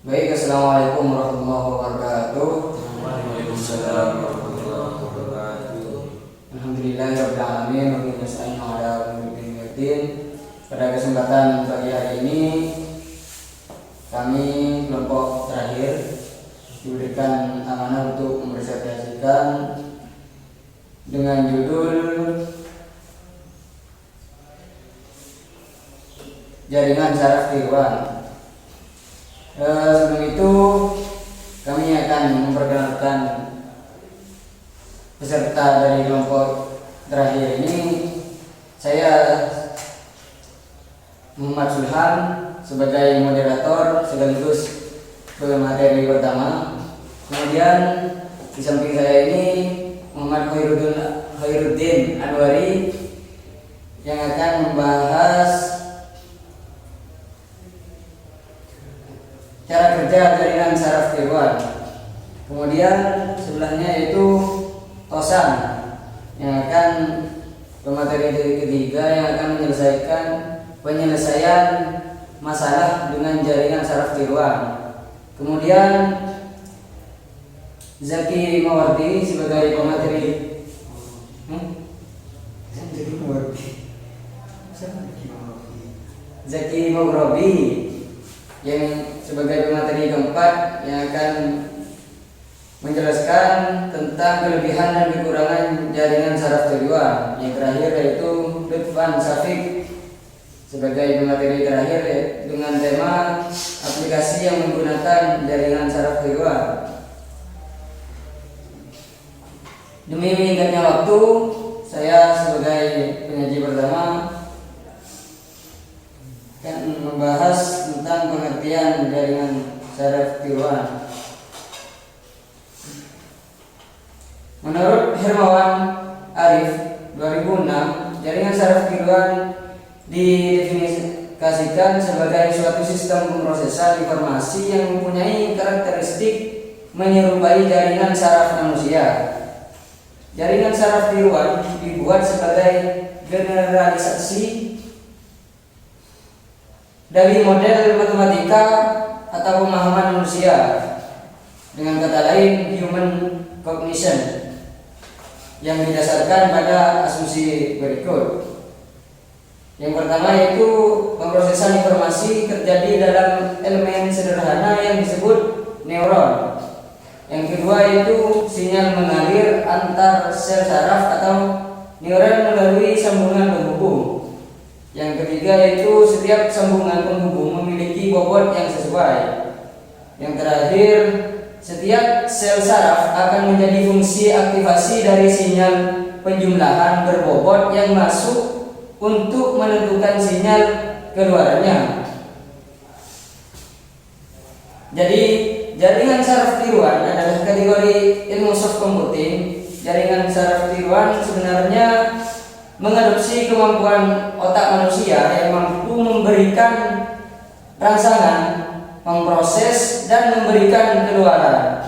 Baik, assalamualaikum warahmatullahi wabarakatuh. Waalaikumsalam warahmatullahi wabarakatuh. Alhamdulillahirabbil alamin wa bihi nasta'inu ala umuri din. Pada kesempatan pagi hari ini kami kelompok terakhir diberikan amanah untuk mempresentasikan dengan judul Jaringan Syaraf Tiruan. Sebelum itu kami akan memperkenalkan peserta dari kelompok terakhir ini. Saya Muhammad Sulhan sebagai moderator sekaligus pemateri pertama. Kemudian di samping saya ini Muhammad Khairuddin Anwari yang akan membahas cara kerja jaringan syaraf tiruan. Kemudian sebelahnya yaitu Tosan yang akan pemateri ketiga yang akan menyelesaikan penyelesaian masalah dengan jaringan syaraf tiruan. Kemudian Zaki Mawardi sebagai pemateri Zaki Mawardi yang sebagai pemateri keempat yang akan menjelaskan tentang kelebihan dan kekurangan jaringan syaraf tiruan. Yang terakhir yaitu Lutfan Syafiq sebagai pemateri terakhir dengan tema aplikasi yang menggunakan jaringan syaraf tiruan. Demi meningkatnya waktu, saya sebagai penyaji pertama akan membahas tentang pengertian jaringan syaraf tiruan. Menurut Hermawan Arif 2006, jaringan syaraf tiruan didefinisikan sebagai suatu sistem pemrosesan informasi yang mempunyai karakteristik menyerupai jaringan syaraf manusia. Jaringan syaraf tiruan dibuat sebagai generalisasi dari model matematika atau pemahaman manusia, dengan kata lain human cognition, yang didasarkan pada asumsi berikut. Yang pertama yaitu pemrosesan informasi terjadi dalam elemen sederhana yang disebut neuron. Yang kedua yaitu sinyal mengalir antar sel saraf atau neuron melalui sambungan penghubung. Yang ketiga yaitu setiap sambungan penghubung memiliki bobot yang sesuai. Yang terakhir, setiap sel saraf akan menjadi fungsi aktivasi dari sinyal penjumlahan berbobot yang masuk untuk menentukan sinyal keluarannya. Jadi, jaringan syaraf tiruan adalah kategori ilmu soft computing. Jaringan syaraf tiruan sebenarnya mengadopsi kemampuan otak manusia yang mampu memberikan rangsangan, memproses, dan memberikan keluaran.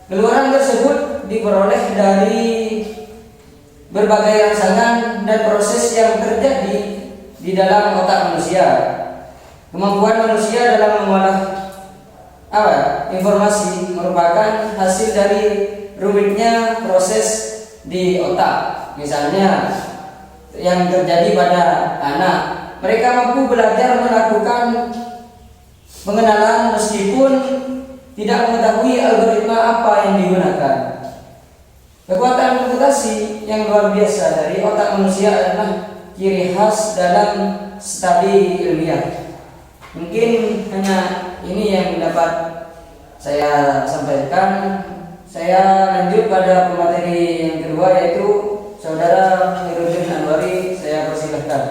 Keluaran tersebut diperoleh dari berbagai rangsangan dan proses yang terjadi di dalam otak manusia. Kemampuan manusia dalam mengolah informasi merupakan hasil dari rumitnya proses di otak. Misalnya yang terjadi pada anak, mereka mampu belajar melakukan pengenalan meskipun tidak mengetahui algoritma apa yang digunakan. Kekuatan komputasi yang luar biasa dari otak manusia adalah ciri khas dalam studi ilmiah. Mungkin hanya ini yang dapat saya sampaikan. Saya lanjut pada pemateri yang kedua yaitu Saudara Khairuddin Anwari, saya persilahkan.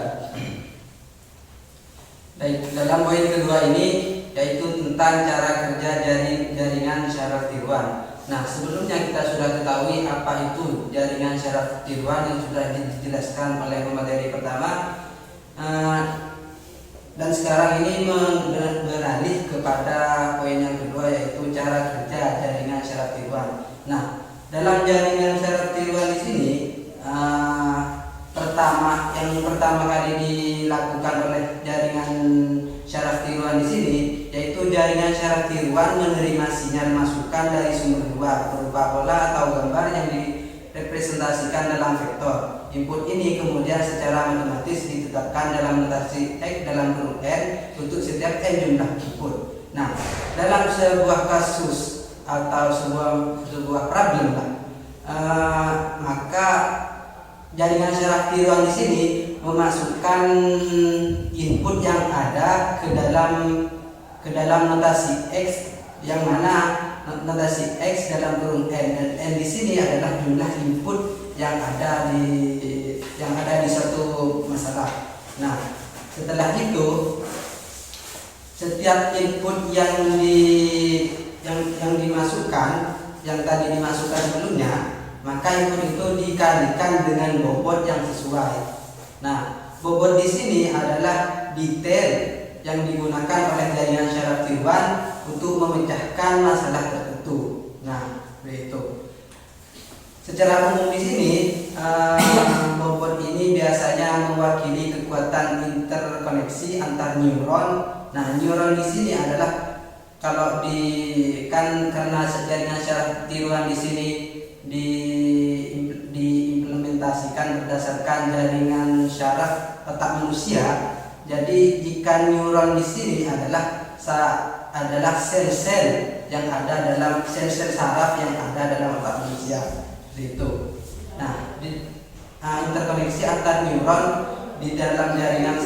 Baik, dalam poin kedua ini yaitu tentang cara kerja jaringan syaraf tiruan. Nah, sebelumnya kita sudah ketahui apa itu jaringan syaraf tiruan yang sudah dijelaskan oleh pemateri pertama. Dan sekarang ini beralih kepada poin yang kedua yaitu cara kerja jaringan syaraf tiruan. Nah, dalam jaringan syaraf tiruan di sini pertama kali dilakukan oleh jaringan syaraf tiruan di sini yaitu jaringan syaraf tiruan menerima sinyal masukan dari sumber luar berupa pola atau gambar yang direpresentasikan dalam vektor. Input ini kemudian secara matematis ditetapkan dalam notasi X dalam kurung N untuk setiap N jumlah input. Nah, dalam sebuah kasus atau sebuah problem lah, maka jaringan syaraf tiruan di sini memasukkan input yang ada ke dalam notasi X, yang mana notasi X dalam kurung N, dan N di sini adalah jumlah input yang ada di suatu masalah. Nah, setelah itu setiap input yang dimasukkan, yang tadi dimasukkan sebelumnya, maka input itu dikalikan dengan bobot yang sesuai. Nah, bobot di sini adalah detail yang digunakan oleh jaringan syaraf tiruan untuk memecahkan masalah tertentu. Nah, begitu. Secara umum di sini bobot ini biasanya mewakili kekuatan interkoneksi antar neuron. Nah, neuron di sini adalah karena jaringan syaraf tiruan di sini diimplementasikan berdasarkan jaringan syaraf otak manusia. Jadi jika neuron di sini adalah sel-sel yang ada dalam sel-sel saraf yang ada dalam otak manusia. Itu. Nah, interkoneksi antar neuron di dalam jaringan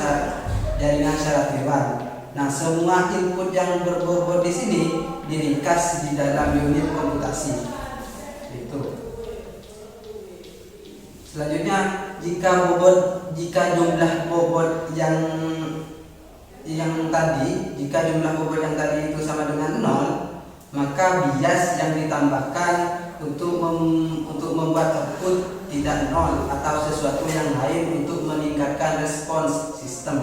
syaraf tiruan. Nah, semua input yang berbobot di sini diringkas di dalam unit komputasi. Itu. Selanjutnya, jika jumlah bobot yang jumlah bobot yang tadi itu sama dengan 0, maka bias yang ditambahkan untuk membuat output tidak 0 atau sesuatu yang lain untuk meningkatkan respons sistem.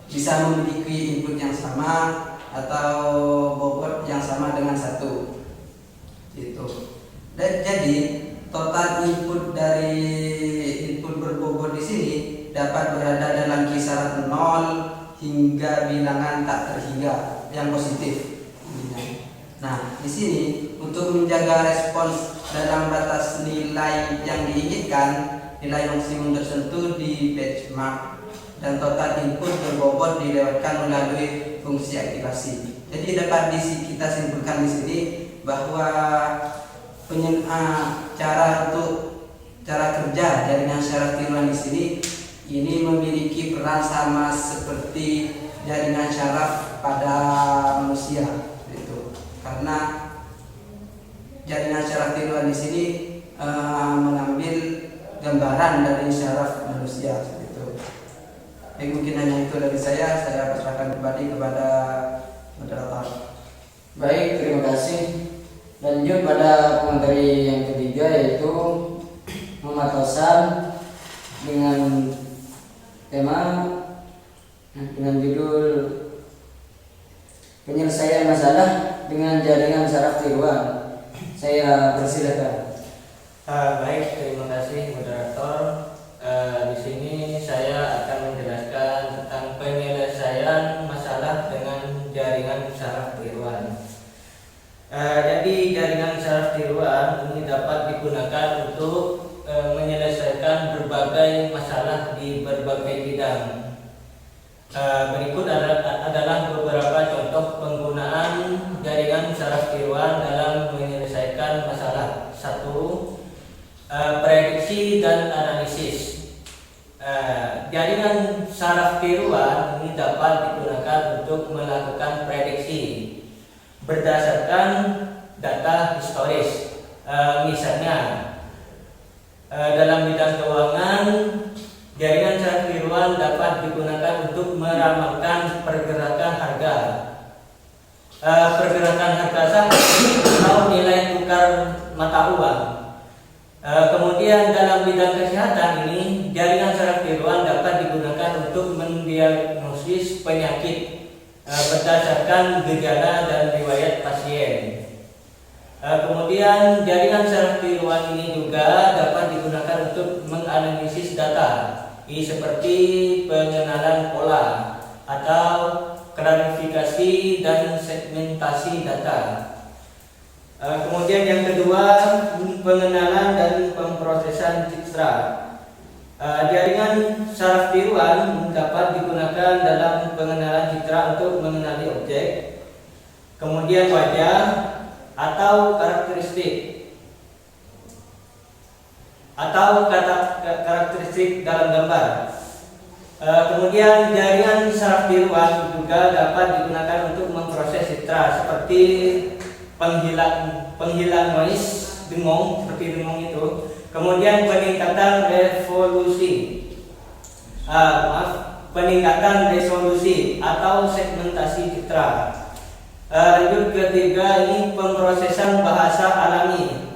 Bisa memiliki input yang sama atau bobot yang sama dengan 1. Itu. Dan jadi total input dari input berbobot di sini dapat berada dalam kisaran 0 hingga bilangan tak terhingga yang positif. Nah, di sini untuk menjaga respons dalam batas nilai yang diinginkan, nilai maksimum tertentu di benchmark dan total input berbobot dilewatkan melalui fungsi aktivasi. Jadi dapat kita simpulkan di sini bahwa cara kerja jaringan syaraf tiruan di sini ini memiliki peran sama seperti jaringan syaraf pada manusia, gitu. Karena jaringan syaraf tiruan di sini mengambil gambaran dari syaraf manusia, gitu. Baik, mungkin hanya itu dari saya persilakan kembali kepada moderator. Baik, terima kasih. Lanjut pada materi yang ketiga, yaitu pematasan dengan tema dengan judul penyelesaian masalah dengan jaringan syaraf tiruan. Saya persilakan. Baik, terima kasih moderator. Di sini saya akan menjelaskan tentang penyelesaian masalah dengan jaringan syaraf tiruan. Jadi jaringan syaraf tiruan ini dapat digunakan untuk menyelesaikan berbagai masalah di berbagai bidang. Berikut adalah beberapa contoh penggunaan jaringan syaraf tiruan dalam menyelesaikan masalah. 1. Prediksi dan analisis. Jaringan syaraf tiruan ini dapat digunakan untuk melakukan prediksi berdasarkan data historis. Misalnya dalam bidang keuangan, jaringan syaraf tiruan dapat digunakan untuk meramalkan pergerakan harga saham atau nilai tukar mata uang. Kemudian dalam bidang kesehatan ini, jaringan syaraf tiruan dapat digunakan untuk mendiagnosis penyakit berdasarkan gejala dan riwayat pasien. Kemudian jaringan syaraf tiruan ini juga dapat digunakan untuk menganalisis data, seperti pengenalan pola atau klarifikasi dan segmentasi data. Kemudian yang kedua, pengenalan dan pemrosesan citra. Jaringan saraf tiruan dapat digunakan dalam pengenalan citra untuk mengenali objek, kemudian wajah atau karakteristik dalam gambar. Kemudian jaringan saraf tiruan juga dapat digunakan untuk memproses citra seperti penghilang noise, dengung, seperti dengung itu. Kemudian peningkatan resolusi atau segmentasi citra. Lanjut ketiga, ini pemrosesan bahasa alami.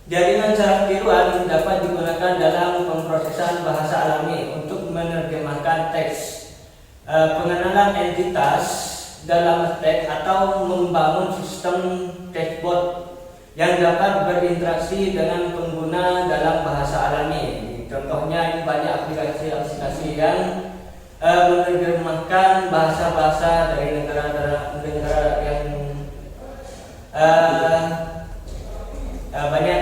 Jaringan saraf tiruan dapat digunakan dalam pemrosesan bahasa alami untuk menerjemahkan teks, pengenalan entitas dalam teks, atau membangun sistem chatbot yang dapat berinteraksi dengan pengguna dalam bahasa alami. Contohnya banyak aplikasi-aplikasi yang menerjemahkan bahasa-bahasa dari negara yang banyak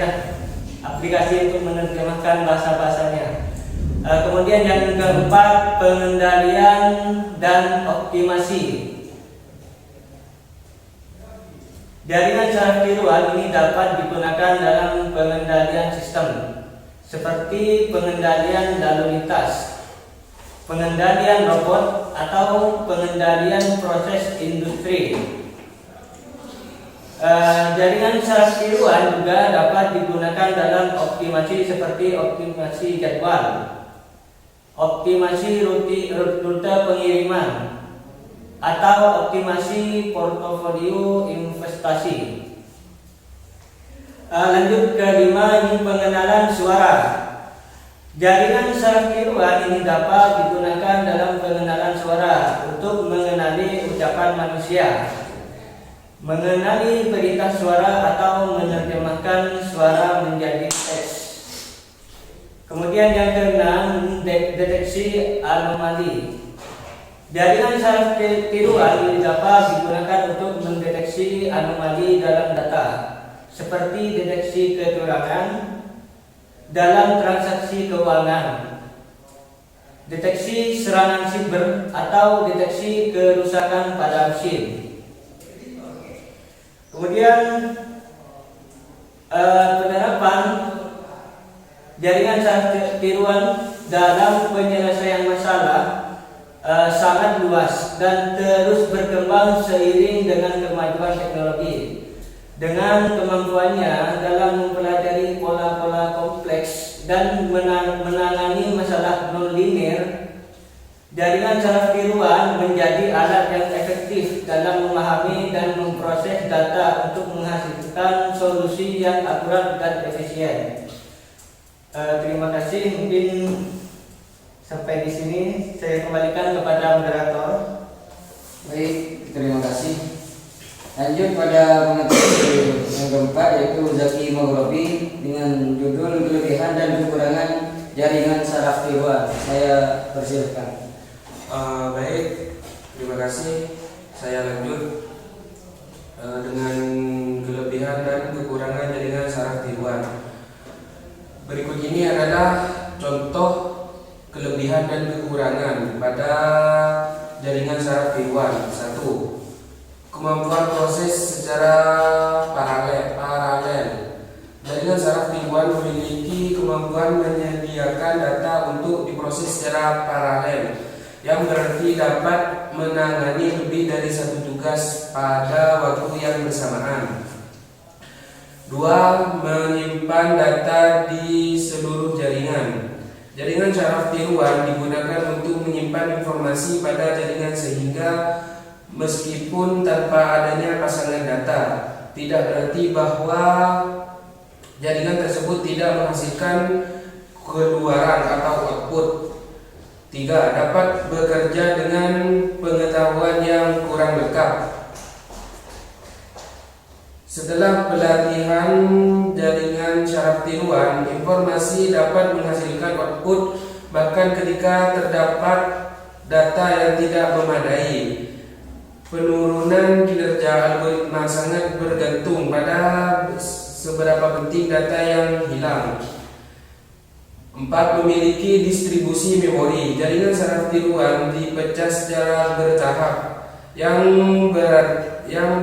aplikasi untuk menerjemahkan bahasa-bahasanya. Kemudian yang keempat, pengendalian dan optimasi. Jaringan saraf tiruan ini dapat digunakan dalam pengendalian sistem seperti pengendalian lalu lintas, pengendalian robot, atau pengendalian proses industri. Jaringan saraf tiruan juga dapat digunakan dalam optimasi seperti optimasi jadwal, optimasi rute pengiriman, atau optimasi portofolio investasi. Lanjut ke 5, ini pengenalan suara. Jaringan saraf tiruan ini dapat digunakan dalam pengenalan suara untuk mengenali ucapan manusia, mengenali perintah suara, atau menerjemahkan suara menjadi teks. Kemudian yang keenam, deteksi anomali. Jaringan saraf tiruan ini dapat digunakan untuk mendeteksi anomali dalam data, seperti deteksi kecurangan dalam transaksi keuangan, deteksi serangan siber, atau deteksi kerusakan pada mesin. Kemudian penerapan jaringan saraf tiruan dalam penyelesaian masalah sangat luas dan terus berkembang seiring dengan kemajuan teknologi. Dengan kemampuannya dalam mempelajari pola-pola kompleks dan menangani masalah non-linear, jaringan saraf tiruan menjadi alat yang efektif dalam memahami dan memproses data untuk menghasilkan solusi yang akurat dan efisien. Terima kasih. Mungkin sampai di sini saya kembalikan kepada moderator. Baik, terima kasih. Lanjut pada pengetahuan yang keempat, yaitu Zaki Maghrabi dengan judul kelebihan dan kekurangan jaringan saraf tiruan. Saya persilakan. Baik, terima kasih. Saya lanjut dengan kelebihan dan kekurangan jaringan saraf tiruan. Berikut ini adalah contoh kelebihan dan kekurangan pada jaringan saraf tiruan. 1. Kemampuan proses secara paralel. Jaringan saraf tiruan memiliki kemampuan menyediakan data untuk diproses secara paralel, yang berarti dapat menangani lebih dari satu tugas pada waktu yang bersamaan. 2. Menyimpan data di seluruh jaringan. Jaringan saraf tiruan digunakan untuk menyimpan informasi pada jaringan sehingga meskipun tanpa adanya pasangan data, tidak berarti bahwa jaringan tersebut tidak menghasilkan keluaran atau output. 3. Dapat bekerja dengan pengetahuan yang kurang lengkap. Setelah pelatihan jaringan saraf tiruan, informasi dapat menghasilkan output bahkan ketika terdapat data yang tidak memadai. Penurunan kinerja algoritma sangat bergantung pada seberapa penting data yang hilang. 4. Memiliki distribusi memori. Jaringan saraf tiruan dipecah secara bertahap, yang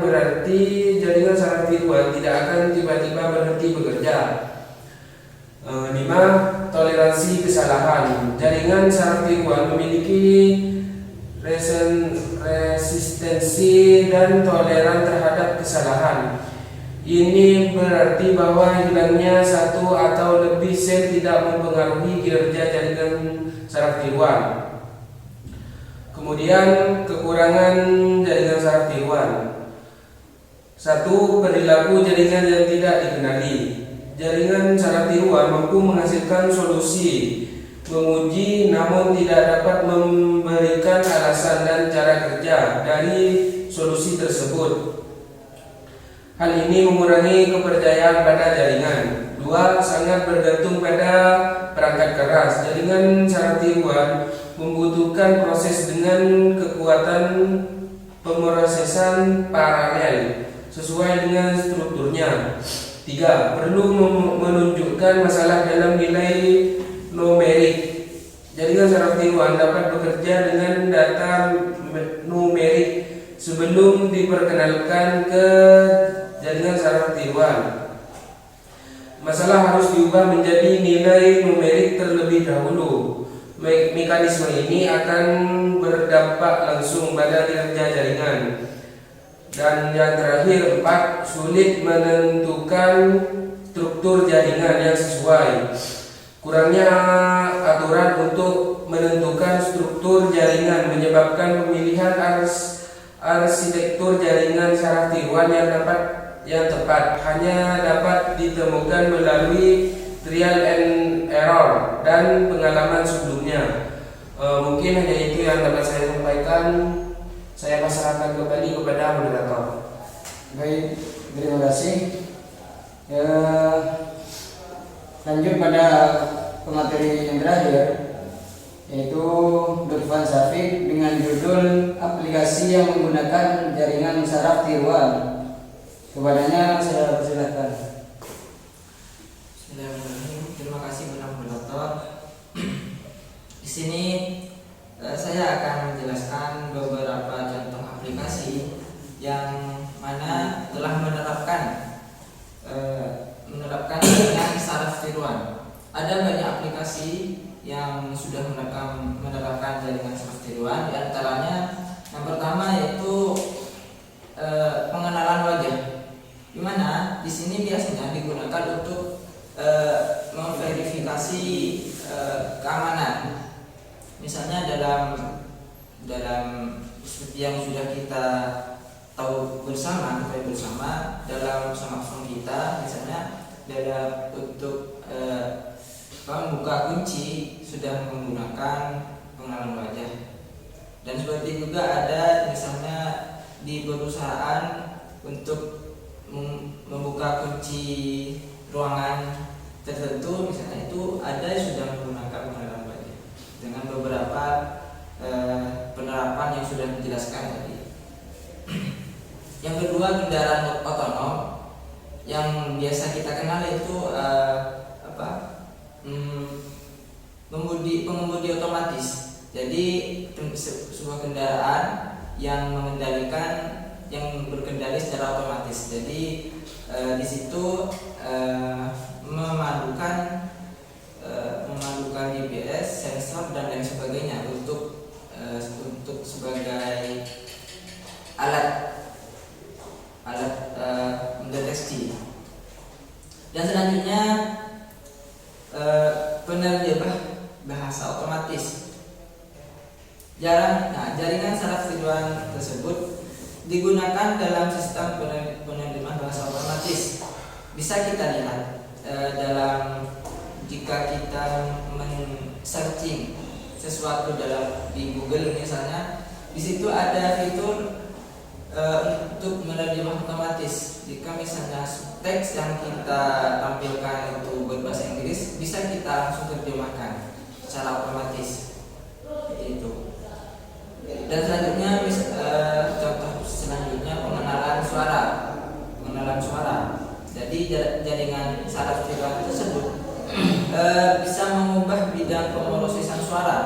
berarti jaringan saraf tiruan tidak akan tiba-tiba berhenti bekerja. 5. Toleransi kesalahan. Jaringan saraf tiruan memiliki resistensi dan toleran terhadap kesalahan. Ini berarti bahwa hilangnya satu atau lebih sel tidak mempengaruhi kinerja jaringan saraf tiruan. Kemudian kekurangan jaringan saraf tiruan. 1. Perilaku jaringan yang tidak dikenali. Jaringan saraf tiruan mampu menghasilkan solusi menguji namun tidak dapat memberikan alasan dan cara kerja dari solusi tersebut. Hal ini mengurangi kepercayaan pada jaringan. 2. Sangat bergantung pada perangkat keras. Jaringan saraf tiruan membutuhkan proses dengan kekuatan pemrosesan paralel sesuai dengan strukturnya. 3. Perlu menunjukkan masalah dalam nilai numerik. Jaringan saraf tiruan dapat bekerja dengan data numerik sebelum diperkenalkan ke jaringan saraf tiruan. Masalah harus diubah menjadi nilai numerik terlebih dahulu. Mekanisme ini akan berdampak langsung pada kinerja jaringan. Dan yang terakhir, 4. Sulit menentukan struktur jaringan yang sesuai. Kurangnya aturan untuk menentukan struktur jaringan menyebabkan pemilihan arsitektur jaringan saraf tiruan yang tepat hanya dapat ditemukan melalui trial and error dan pengalaman sebelumnya. Mungkin hanya itu yang dapat saya sampaikan. Saya pasrahkan kembali kepada moderator. Baik, terima kasih. Lanjut pada pemateri yang terakhir, yaitu Lutfan Syafiq dengan judul aplikasi yang menggunakan jaringan saraf tiruan. Kepadanya saya persilahkan. Bismillahirrahmanirrahim. Terima kasih benar moderator. Di sini saya akan menjelaskan beberapa contoh aplikasi yang mana telah menerapkan jaringan saraf tiruan. Ada banyak aplikasi yang sudah menerapkan jaringan saraf tiruan. Di antaranya yang pertama yaitu pengenalan wajah, di mana di sini biasanya digunakan untuk memverifikasi keamanan. Misalnya dalam seperti yang sudah kita tahu bersama dalam smartphone kita, misalnya dalam untuk membuka kunci sudah menggunakan pengenalan wajah. Dan seperti juga ada misalnya di perusahaan untuk membuka kunci ruangan tertentu, misalnya itu ada yang sudah menggunakan pengenalan wajah dengan beberapa penerapan yang sudah dijelaskan tadi. Yang kedua, kendaraan otonom yang biasa kita kenal itu pengemudi otomatis. Jadi sebuah kendaraan yang berkendali secara otomatis. Jadi di situ memadukan GPS, sensor dan lain sebagainya untuk sebagai alat mendeteksi. Dan selanjutnya penerjemah bahasa otomatis. Jaringan saraf tiruan tersebut digunakan dalam sistem penerjemah bahasa otomatis. Bisa kita lihat jika kita men-searching sesuatu di Google misalnya, di situ ada fitur untuk menerjemah otomatis. Jika misalnya teks yang kita tampilkan itu berbahasa Inggris, bisa kita langsung terjemahkan secara otomatis. Itu. Dan selanjutnya contoh selanjutnya pengenalan suara. Jadi jaringan saraf tiruan tersebut bisa mengubah bidang pemrosesan suara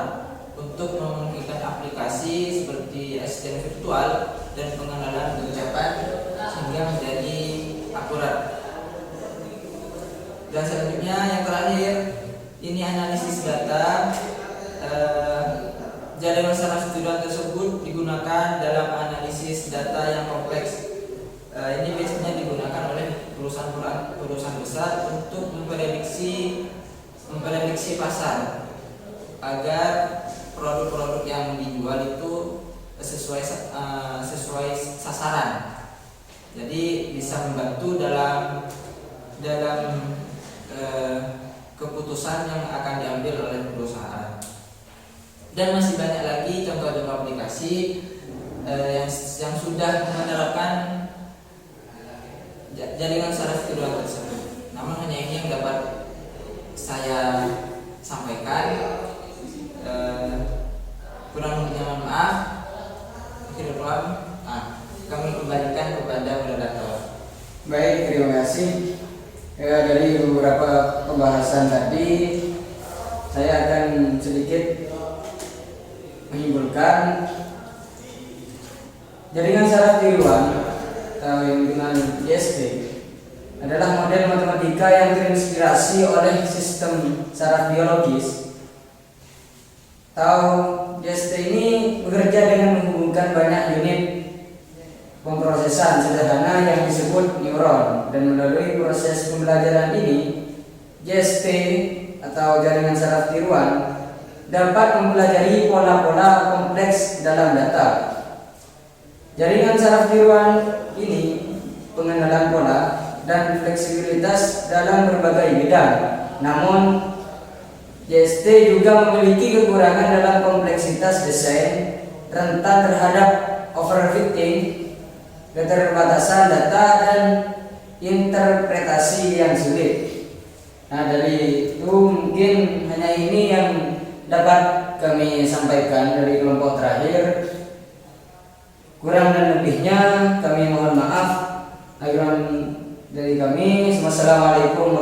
untuk memungkinkan aplikasi seperti asisten virtual dan pengenalan ucapan sehingga menjadi akurat. Dan selanjutnya yang terakhir ini analisis data. Jaringan saraf tiruan tersebut digunakan dalam analisis data yang kompleks. Ini biasanya digunakan oleh perusahaan besar untuk memprediksi pasar agar produk-produk yang dijual itu sesuai sasaran. Jadi bisa membantu dalam keputusan yang akan diambil oleh perusahaan. Dan masih banyak lagi contoh-contoh aplikasi yang sudah menerapkan jaringan saraf tiruan tersebut. Namun hanya ini yang dapat saya sampaikan. Kurang lebihnya mohon maaf. Kami kembalikan kepada moderator. Baik, terima kasih. Dari beberapa pembahasan tadi, saya akan sedikit menyimpulkan jaringan saraf tiruan atau yang dikenal JST adalah model matematika yang terinspirasi oleh sistem saraf biologis. JST ini bekerja dengan menghubungkan banyak unit pemrosesan sederhana yang disebut neuron, dan melalui proses pembelajaran ini JST atau jaringan saraf tiruan dapat mempelajari pola-pola kompleks dalam data. Jaringan saraf tiruan ini pengenalan pola dan fleksibilitas dalam berbagai bidang. Namun JST juga memiliki kekurangan dalam kompleksitas desain, rentan terhadap overfitting, keterbatasan data, dan interpretasi yang sulit. Nah, dari itu mungkin hanya ini yang dapat kami sampaikan dari kelompok terakhir. Kurang dan lebihnya kami mohon maaf. Akhiran dari kami, wassalamualaikum